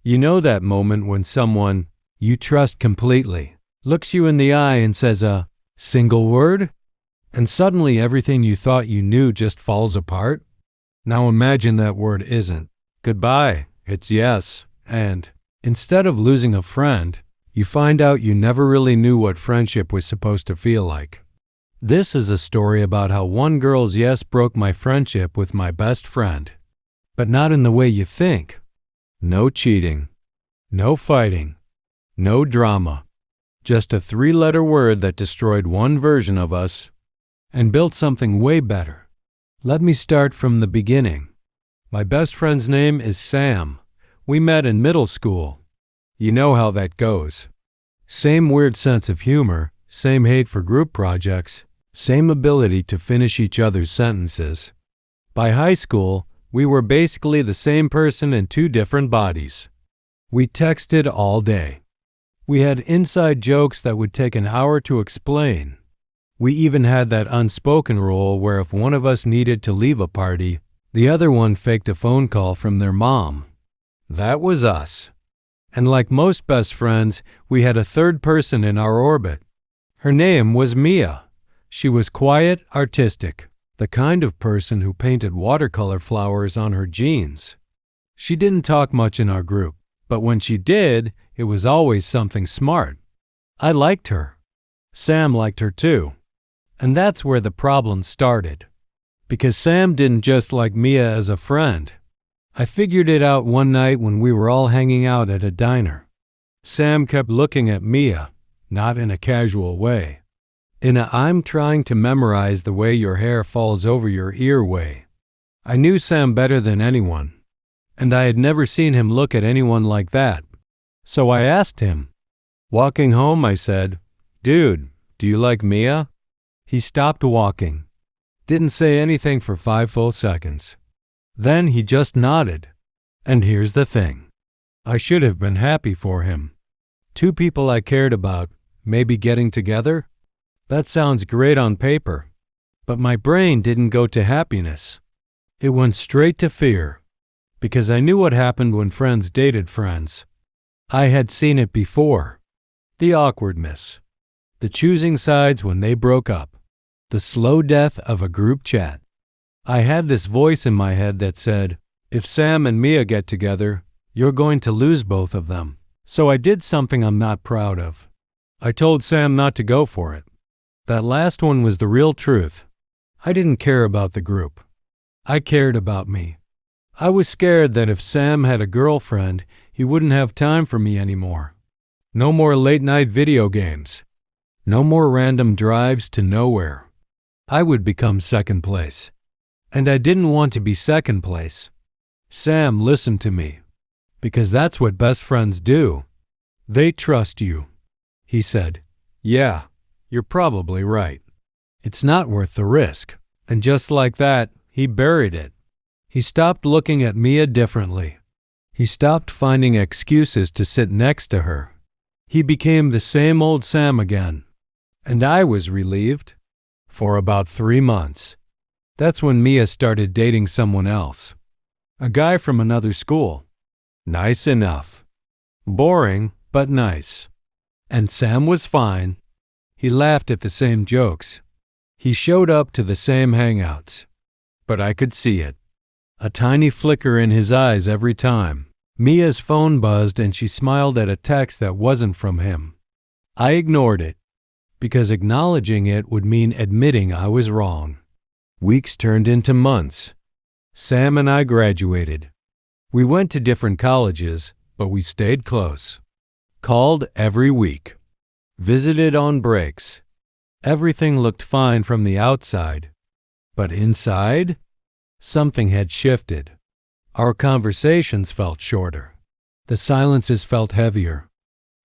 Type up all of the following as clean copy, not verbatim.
You know that moment when someone you trust completely looks you in the eye and says a single word, and suddenly everything you thought you knew just falls apart? Now imagine that word isn't goodbye, it's yes. And instead of losing a friend, you find out you never really knew what friendship was supposed to feel like. This is a story about how one girl's yes broke my friendship with my best friend. But not in the way you think. No cheating. No fighting. No drama. Just a three-letter word that destroyed one version of us and built something way better. Let me start from the beginning. My best friend's name is Sam. We met in middle school. You know how that goes. Same weird sense of humor, same hate for group projects, same ability to finish each other's sentences. By high school, we were basically the same person in two different bodies. We texted all day. We had inside jokes that would take an hour to explain. We even had that unspoken rule where if one of us needed to leave a party, the other one faked a phone call from their mom. That was us. And like most best friends, we had a third person in our orbit. Her name was Mia. She was quiet, artistic, the kind of person who painted watercolor flowers on her jeans. She didn't talk much in our group, but when she did, it was always something smart. I liked her. Sam liked her too. And that's where the problem started. Because Sam didn't just like Mia as a friend. I figured it out one night when we were all hanging out at a diner. Sam kept looking at Mia, not in a casual way. In a I'm trying to memorize the way your hair falls over your ear way. I knew Sam better than anyone, and I had never seen him look at anyone like that. So I asked him. Walking home, I said, "Dude, do you like Mia?" He stopped walking. Didn't say anything for 5 full seconds. Then he just nodded. And here's the thing. I should have been happy for him. Two people I cared about, maybe getting together? That sounds great on paper. But my brain didn't go to happiness. It went straight to fear. Because I knew what happened when friends dated friends. I had seen it before. The awkwardness. The choosing sides when they broke up. The slow death of a group chat. I had this voice in my head that said, if Sam and Mia get together, you're going to lose both of them. So I did something I'm not proud of. I told Sam not to go for it. That last one was the real truth. I didn't care about the group. I cared about me. I was scared that if Sam had a girlfriend, he wouldn't have time for me anymore. No more late-night video games. No more random drives to nowhere. I would become second place. And I didn't want to be second place. Sam listened to me. Because that's what best friends do. They trust you. He said, "Yeah, you're probably right. It's not worth the risk." And just like that, he buried it. He stopped looking at Mia differently. He stopped finding excuses to sit next to her. He became the same old Sam again. And I was relieved. For about 3 months. That's when Mia started dating someone else. A guy from another school. Nice enough. Boring, but nice. And Sam was fine. He laughed at the same jokes. He showed up to the same hangouts. But I could see it. A tiny flicker in his eyes every time. Mia's phone buzzed and she smiled at a text that wasn't from him. I ignored it. Because acknowledging it would mean admitting I was wrong. Weeks turned into months. Sam and I graduated. We went to different colleges, but we stayed close. Called every week. Visited on breaks. Everything looked fine from the outside. But inside, something had shifted. Our conversations felt shorter. The silences felt heavier.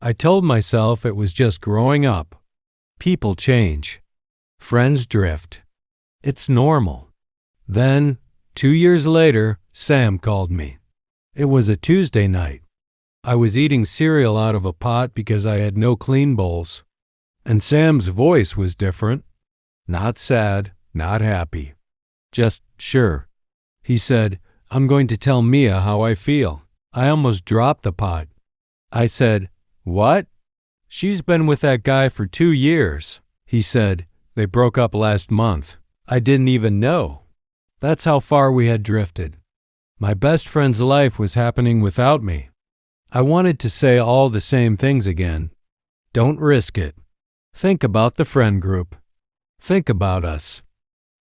I told myself it was just growing up. People change. Friends drift. It's normal. Then, 2 years later, Sam called me. It was a Tuesday night. I was eating cereal out of a pot because I had no clean bowls. And Sam's voice was different. Not sad, not happy. Just sure. He said, "I'm going to tell Mia how I feel." I almost dropped the pot. I said, "What?" "She's been with that guy for 2 years." He said, "They broke up last month." I didn't even know. That's how far we had drifted. My best friend's life was happening without me. I wanted to say all the same things again. Don't risk it. Think about the friend group. Think about us.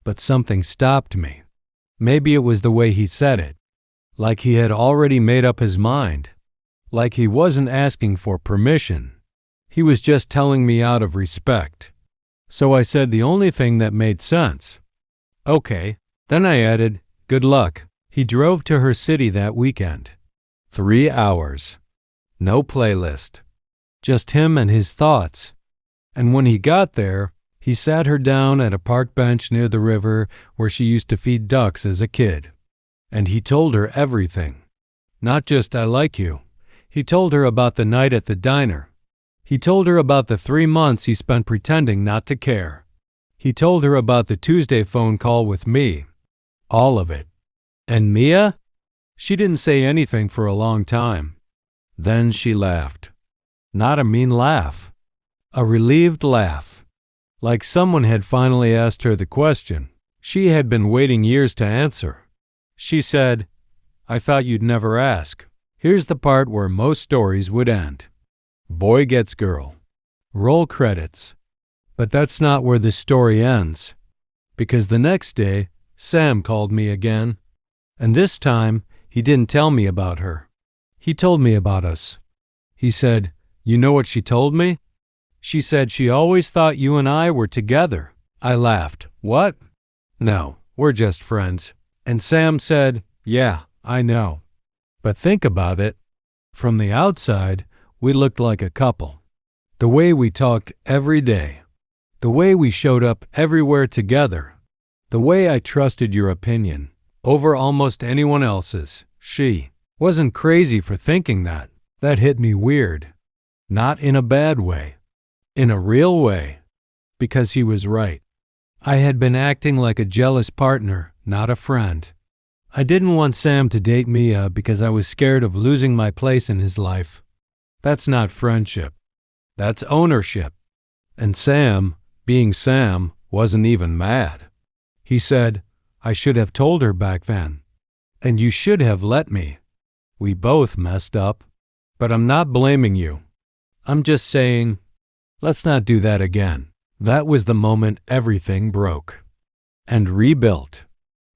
But something stopped me. Maybe it was the way he said it. Like he had already made up his mind. Like he wasn't asking for permission. He was just telling me out of respect. So I said the only thing that made sense. Okay. Then I added, "Good luck." He drove to her city that weekend. 3 hours. No playlist. Just him and his thoughts. And when he got there, he sat her down at a park bench near the river where she used to feed ducks as a kid. And he told her everything. Not just "I like you." He told her about the night at the diner. He told her about the 3 months he spent pretending not to care. He told her about the Tuesday phone call with me. All of it. And Mia? She didn't say anything for a long time. Then she laughed. Not a mean laugh. A relieved laugh. Like someone had finally asked her the question she had been waiting years to answer. She said, "I thought you'd never ask." Here's the part where most stories would end. Boy gets girl. Roll credits. But that's not where this story ends. Because the next day, Sam called me again. And this time, he didn't tell me about her. He told me about us. He said, "You know what she told me?" She said she always thought you and I were together. I laughed. "What?" "No, we're just friends." And Sam said, "Yeah, I know. But think about it. From the outside, we looked like a couple. The way we talked every day. The way we showed up everywhere together. The way I trusted your opinion over almost anyone else's. She wasn't crazy for thinking that. That hit me weird. Not in a bad way. In a real way. Because he was right. I had been acting like a jealous partner, not a friend. I didn't want Sam to date Mia because I was scared of losing my place in his life. That's not friendship. That's ownership. And Sam, being Sam, wasn't even mad. He said, "I should have told her back then. And you should have let me. We both messed up. But I'm not blaming you. I'm just saying, let's not do that again." That was the moment everything broke. And rebuilt.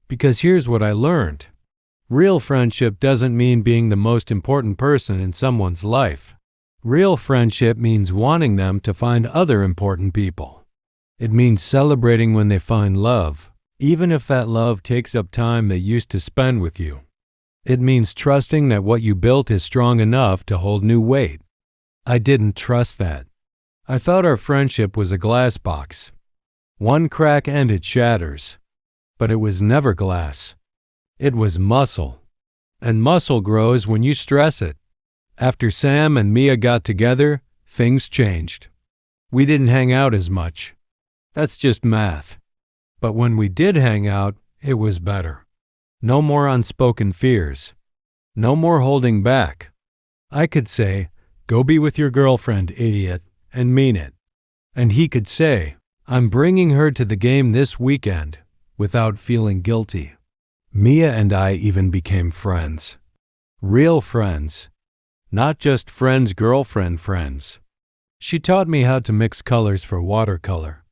Because here's what I learned. Real friendship doesn't mean being the most important person in someone's life. Real friendship means wanting them to find other important people. It means celebrating when they find love, even if that love takes up time they used to spend with you. It means trusting that what you built is strong enough to hold new weight. I didn't trust that. I thought our friendship was a glass box. One crack and it shatters. But it was never glass. It was muscle. And muscle grows when you stress it. After Sam and Mia got together, things changed. We didn't hang out as much. That's just math. But when we did hang out, it was better. No more unspoken fears. No more holding back. I could say, "Go be with your girlfriend, idiot," and mean it. And he could say, "I'm bringing her to the game this weekend," without feeling guilty. Mia and I even became friends. Real friends. Not just friends-girlfriend friends. She taught me how to mix colors for watercolor.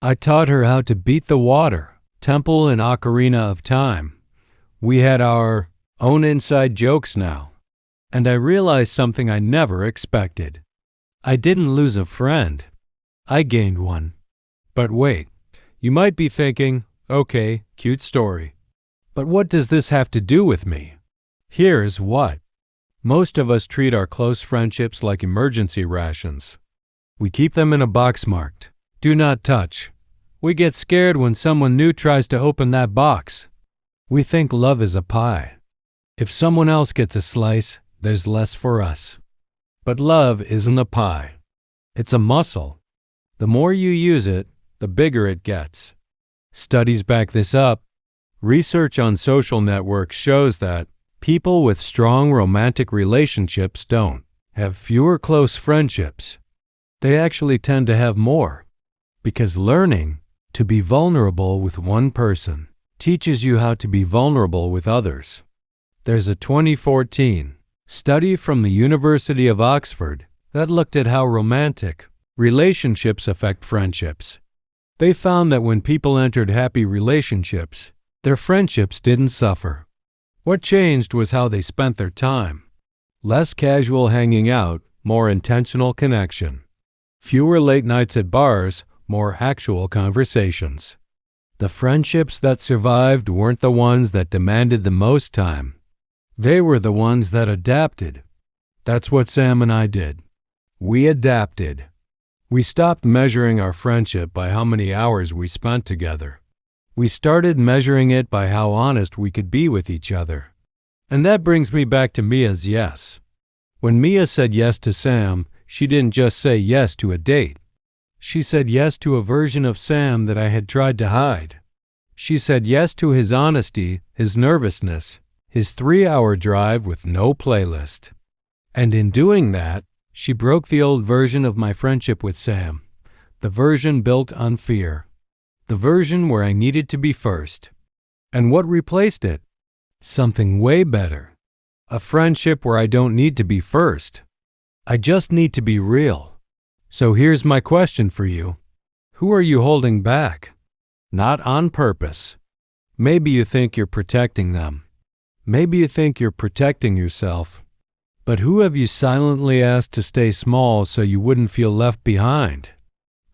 I taught her how to beat the water, temple and ocarina of time. We had our own inside jokes now. And I realized something I never expected. I didn't lose a friend. I gained one. But wait, you might be thinking, okay, cute story. But what does this have to do with me? Here's what. Most of us treat our close friendships like emergency rations. We keep them in a box marked, "Do not touch." We get scared when someone new tries to open that box. We think love is a pie. If someone else gets a slice, there's less for us. But love isn't a pie. It's a muscle. The more you use it, the bigger it gets. Studies back this up. Research on social networks shows that People with strong romantic relationships don't have fewer close friendships. They actually tend to have more, because learning to be vulnerable with one person teaches you how to be vulnerable with others. There's a 2014 study from the University of Oxford that looked at how romantic relationships affect friendships. They found that when people entered happy relationships, their friendships didn't suffer. What changed was how they spent their time. Less casual hanging out, more intentional connection. Fewer late nights at bars, more actual conversations. The friendships that survived weren't the ones that demanded the most time. They were the ones that adapted. That's what Sam and I did. We adapted. We stopped measuring our friendship by how many hours we spent together. We started measuring it by how honest we could be with each other. And that brings me back to Mia's yes. When Mia said yes to Sam, she didn't just say yes to a date. She said yes to a version of Sam that I had tried to hide. She said yes to his honesty, his nervousness, his 3-hour drive with no playlist. And in doing that, she broke the old version of my friendship with Sam, the version built on fear, the version where I needed to be first. And what replaced it? Something way better. A friendship where I don't need to be first. I just need to be real. So here's my question for you. Who are you holding back? Not on purpose. Maybe you think you're protecting them. Maybe you think you're protecting yourself. But who have you silently asked to stay small so you wouldn't feel left behind?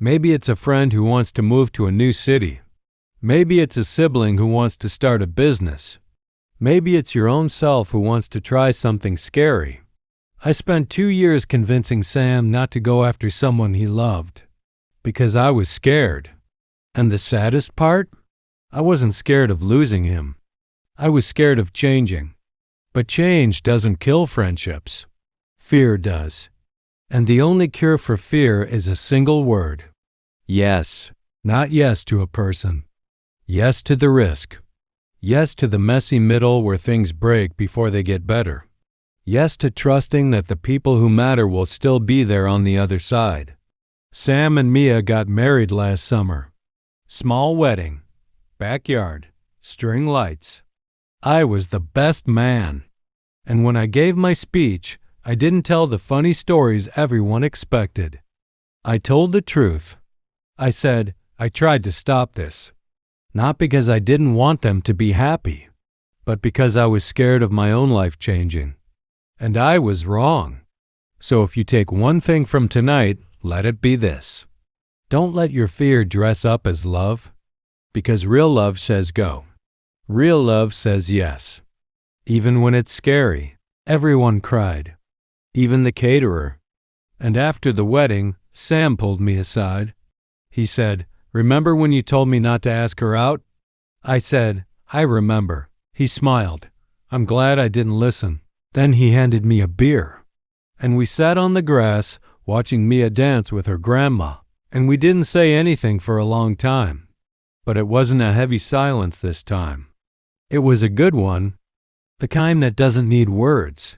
Maybe it's a friend who wants to move to a new city. Maybe it's a sibling who wants to start a business. Maybe it's your own self who wants to try something scary. I spent 2 years convincing Sam not to go after someone he loved, because I was scared. And the saddest part? I wasn't scared of losing him. I was scared of changing. But change doesn't kill friendships. Fear does. And the only cure for fear is a single word. Yes. Not yes to a person. Yes to the risk. Yes to the messy middle where things break before they get better. Yes to trusting that the people who matter will still be there on the other side. Sam and Mia got married last summer. Small wedding. Backyard. String lights. I was the best man. And when I gave my speech, I didn't tell the funny stories everyone expected. I told the truth. I said, I tried to stop this. Not because I didn't want them to be happy, but because I was scared of my own life changing. And I was wrong. So if you take one thing from tonight, let it be this. Don't let your fear dress up as love, because real love says go. Real love says yes. Even when it's scary, everyone cried. Even the caterer. And after the wedding, Sam pulled me aside. He said, "Remember when you told me not to ask her out?" I said, "I remember." He smiled. "I'm glad I didn't listen." Then he handed me a beer. And we sat on the grass, watching Mia dance with her grandma. And we didn't say anything for a long time. But it wasn't a heavy silence this time. It was a good one. The kind that doesn't need words.